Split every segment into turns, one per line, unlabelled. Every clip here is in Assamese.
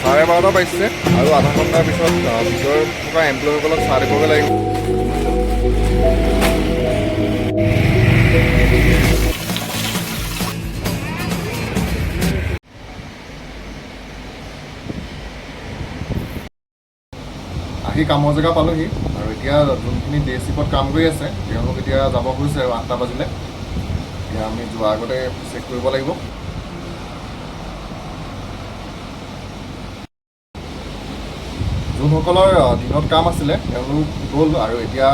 12:30 বাজিছে আৰু আধা ঘণ্টাৰ পিছত ভিতৰত থকা এমপ্লয়ীসকলক চাহ দিবগৈ লাগিব। আহি কামৰ জেগা পালোহি আৰু এতিয়া যোনখিনি ডে চিফত কাম কৰি আছে তেওঁলোক এতিয়া যাব খুজিছে আৰু 8টা বাজিলে। এতিয়া আমি যোৱাৰ আগতে চেক কৰিব লাগিব। যোনসকলৰ দিনত কাম আছিলে তেওঁলোক গ'ল আৰু এতিয়া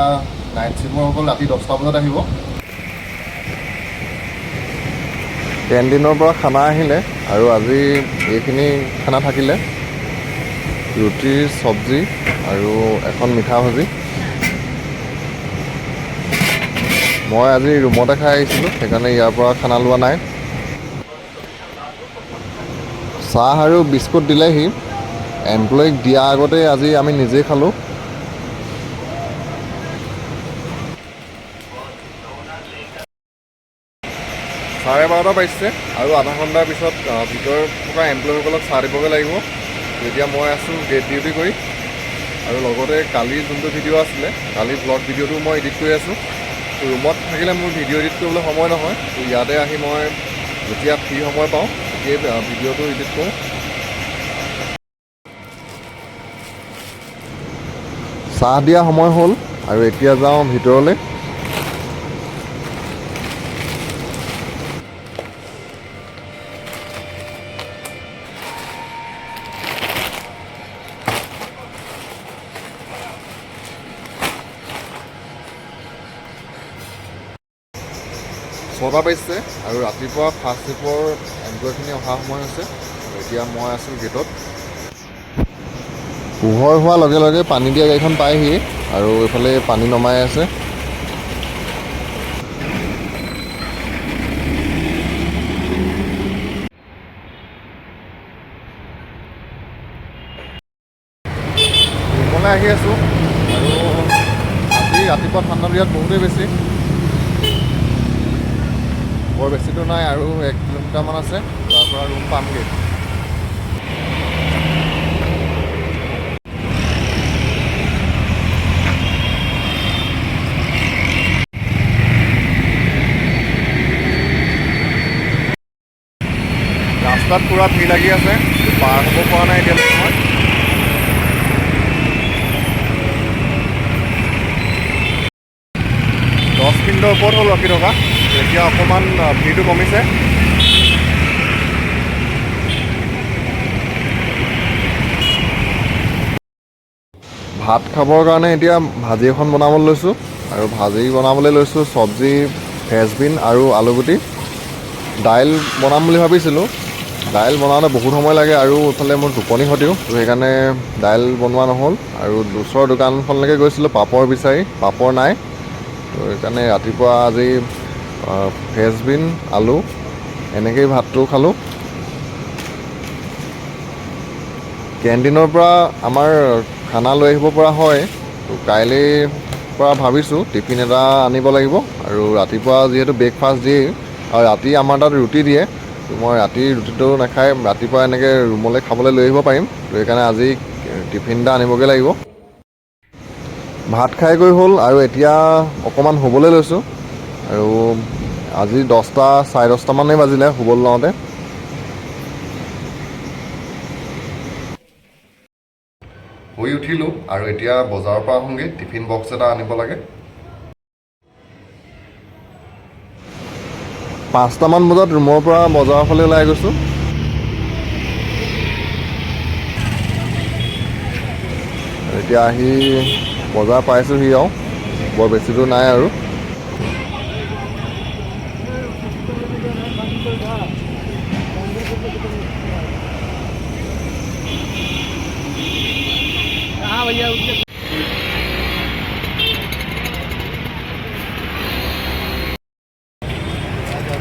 নাইট চিফৰসকল ৰাতি 10টা বজাত আহিব। কেণ্টিনৰ পৰা খানা আহিলে আৰু আজি এইখিনি খানা থাকিলে, ৰুটি চব্জি আৰু এখন মিঠা ভাজি। মই আজি ৰুমতে খাই আহিছিলোঁ, সেইকাৰণে ইয়াৰ পৰা খানা লোৱা নাই। চাহ আৰু বিস্কুট দিলেহি, এমপ্লয়ীক দিয়া আগতে আজি আমি নিজেই খালোঁ। চাৰে 12টা বাজিছে আৰু আধা ঘণ্টাৰ পিছত ভিতৰত থকা এমপ্লয়ীসকলক চাহ দিবগৈ লাগিব। এতিয়া মই আছোঁ গেট ডিউটি কৰি আৰু লগতে কালিৰ যোনটো ভিডিঅ' আছিলে, কালিৰ ব্লগ ভিডিঅ'টো মই এডিট কৰি আছোঁ। ৰুমত থাকিলে মোৰ ভিডিঅ' এডিট কৰিবলৈ সময় নহয়, তো ইয়াতে আহি মই যেতিয়া ফ্ৰী সময় পাওঁ তেতিয়াই ভিডিঅ'টো এডিট কৰোঁ। চাহ দিয়া সময় হ'ল আৰু এতিয়া যাওঁ ভিতৰলৈ। ছটা বাজিছে আৰু ৰাতিপুৱা ফাৰ্ষ্ট ট্ৰিপৰ এমপ্লয়ীখিনি অহা সময় হৈছে। এতিয়া মই আছোঁ গেটত। পোহৰ হোৱাৰ লগে লগে পানী দিয়া গাড়ীখন পায়হি আৰু এইফালে পানী নমাই আছে। ৰুমলৈ আহি আছোঁ আৰু আজি ৰাতিপুৱা ঠাণ্ডাটো ইয়াত বহুতেই বেছি। বৰ বেছিটো নাই আৰু 1 কিলোমিটাৰমান আছে, তাৰ পৰা ৰুম পামগৈ। ৰাস্তাত পূৰা ভিৰ লাগি আছে, পাৰ হ'ব পৰা নাই এতিয়ালৈকে মই। দহ মিনিটৰ ওপৰত হ'ল ৰখি থকা, এতিয়া অকণমান ভিৰটো কমিছে। ভাত খাবৰ কাৰণে এতিয়া ভাজি এখন বনাবলৈ লৈছোঁ আৰু ভাজি বনাবলৈ লৈছোঁ চব্জি, ফ্ৰেঞ্চবিন আৰু আলুগুটি। দাইল বনাম বুলি ভাবিছিলোঁ, দাইল বনাওঁতে বহুত সময় লাগে আৰু ইফালে মোৰ টোপনি ক্ষতিও, তো সেইকাৰণে দাইল বনোৱা নহ'ল। আৰু ওচৰৰ দোকানখনলৈকে গৈছিলোঁ পাপৰ বিচাৰি, পাপৰ নাই, তো সেইকাৰণে ৰাতিপুৱা আজি ফ্ৰেঞ্চবিন, আলু এনেকেই ভাতটো খালোঁ। কেণ্টিনৰ পৰা আমাৰ খানা লৈ আহিব পৰা হয়, তো কাইলৈ পৰা ভাবিছোঁ টিফিন এটা আনিব লাগিব। আৰু ৰাতিপুৱা যিহেতু ব্ৰেকফাষ্ট দিয়ে আৰু ৰাতি আমাৰ তাত ৰুটি দিয়ে, তো মই ৰাতিৰ ৰুটিটো নাখাই ৰাতিপুৱা এনেকৈ ৰুমলৈ খাবলৈ লৈ আহিব পাৰিম, তো সেইকাৰণে আজি টিফিন এটা আনিবগৈ লাগিব। ভাত খাই গৈ হ'ল আৰু এতিয়া অকণমান শুবলৈ লৈছোঁ আৰু আজি 10টা চাৰে 10টামানেই বাজিলে শুবলৈ লওঁতে। শুই উঠিলোঁ আৰু এতিয়া বজাৰৰ পৰা আহোঁগৈ, টিফিন বক্স এটা আনিব লাগে। 5টামান বজাত ৰুমৰ পৰা বজাৰৰ ফালে ওলাই গৈছোঁ। এতিয়া আহি বজাৰ পাইছোঁহি আৰু বৰ বেছি দূৰ নাই আৰু।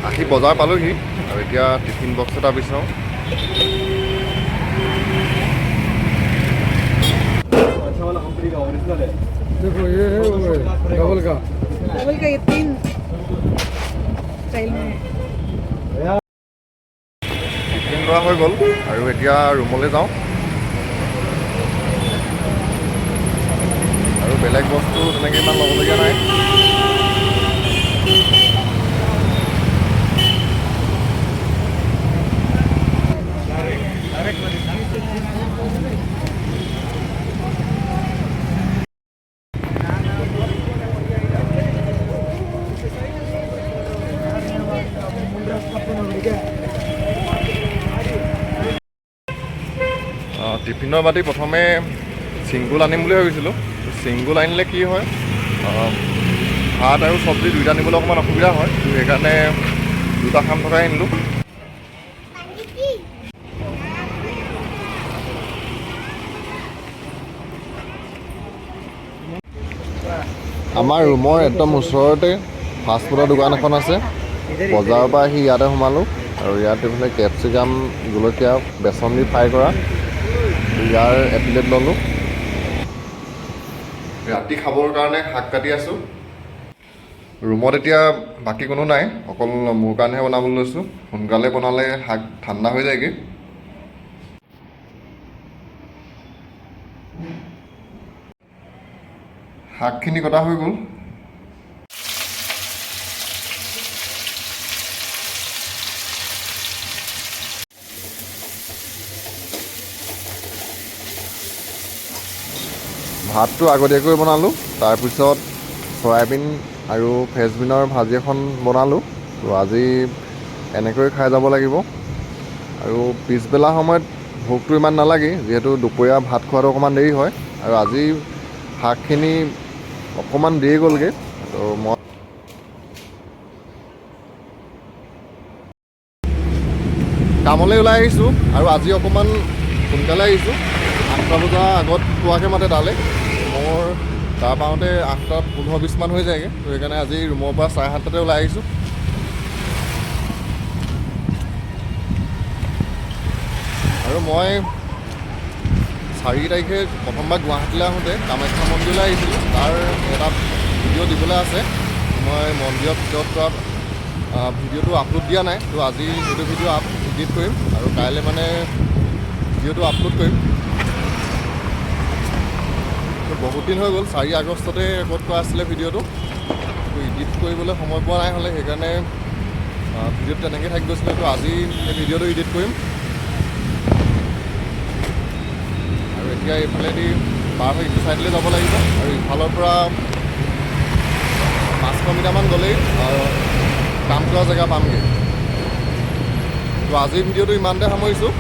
আহি বজাৰ পালোহি আৰু এতিয়া টিফিন বক্স এটা বিচাৰোঁ।
देखो ये है डबल का ये 3 स्टाइल में
টিফিন লোৱা হৈ গ'ল আৰু এতিয়া ৰুমলৈ যাওঁ। আৰু বেলেগ বস্তু তেনেকৈ ইমান ল'বলগীয়া নাই। টিফিনৰ বাতি প্ৰথমে ছিংগুল আনিম বুলি ভাবিছিলোঁ। ছিংগুল আনিলে কি হয়, ভাত আৰু চব্জি দুইটা নিবলৈ অকণমান অসুবিধা হয়, সেইকাৰণে দুটা খাম থকাই আনিলোঁ। আমাৰ ৰুমৰ একদম ওচৰতে ফাষ্টফুডৰ দোকান এখন আছে। বজাৰৰ পৰা আহি ইয়াতে সোমালোঁ আৰু ইয়াত এইফালে কেপচিকাম, জলকীয়া, বেচন দি ফ্ৰাই কৰা ইয়াৰ এপ্লেট ল'লোঁ। ৰাতি খাবৰ কাৰণে শাক কাটি আছোঁ। ৰুমত এতিয়া বাকী কোনো নাই, অকল মোৰ কাৰণেহে বনাবলৈ লৈছোঁ। সোনকালে বনালে শাক ঠাণ্ডা হৈ যায়গৈ। শাকখিনি কটা হৈ গ'ল। ভাতটো আগতীয়াকৈ বনালোঁ, তাৰপিছত চয়াবিন আৰু ফ্ৰেঞ্চবিনৰ ভাজি এখন বনালোঁ। তো আজি এনেকৈ খাই যাব লাগিব। আৰু পিছবেলা সময়ত ভোকটো ইমান নালাগে, যিহেতু দুপৰীয়া ভাত খোৱাটো অকণমান দেৰি হয়। আৰু আজি শাকখিনি অকণমান দেৰি গ'লগৈ, তো মই কামলৈ ওলাই আহিছোঁ আৰু আজি অকণমান সোনকালে আহিছোঁ। 8টা বজাৰ আগত পোৱাকৈ মাতে তালৈ। মোৰ তাৰ পাওঁতে 8:15-20 মান হৈ যায়গৈ, তো সেইকাৰণে আজি ৰুমৰ পৰা 7:30 ওলাই আহিছোঁ। আৰু মই 4 তাৰিখে প্ৰথমবাৰ গুৱাহাটীলৈ আহোঁতে কামাখ্যা মন্দিৰলৈ আহিছিলোঁ। তাৰ এটা ভিডিঅ' দিবলৈ আছে। মই মন্দিৰৰ ভিতৰত কৰা ভিডিঅ'টো আপলোড দিয়া নাই, তো আজি সেইটো ভিডিঅ' এডিট কৰিম আৰু কাইলৈ মানে ভিডিঅ'টো আপলোড কৰিম। তো বহুত দিন হৈ গ'ল, 4 আগষ্টতে ৰেকৰ্ড কৰা আছিলে ভিডিঅ'টো। তো এডিট কৰিবলৈ সময় পোৱা নাই হ'লে, সেইকাৰণে ভিডিঅ'টো তেনেকৈ থাকি গৈছিলে। তো আজি সেই ভিডিঅ'টো এডিট কৰিম। আৰু এতিয়া এইফালেদি পাৰ হৈ ইটো ছাইডলৈ যাব লাগিব আৰু ইফালৰ পৰা 500 মিটাৰমান গ'লেই কাম কৰা জেগা পামগৈ। তো আজিৰ ভিডিঅ'টো ইমানতে সামৰিছোঁ।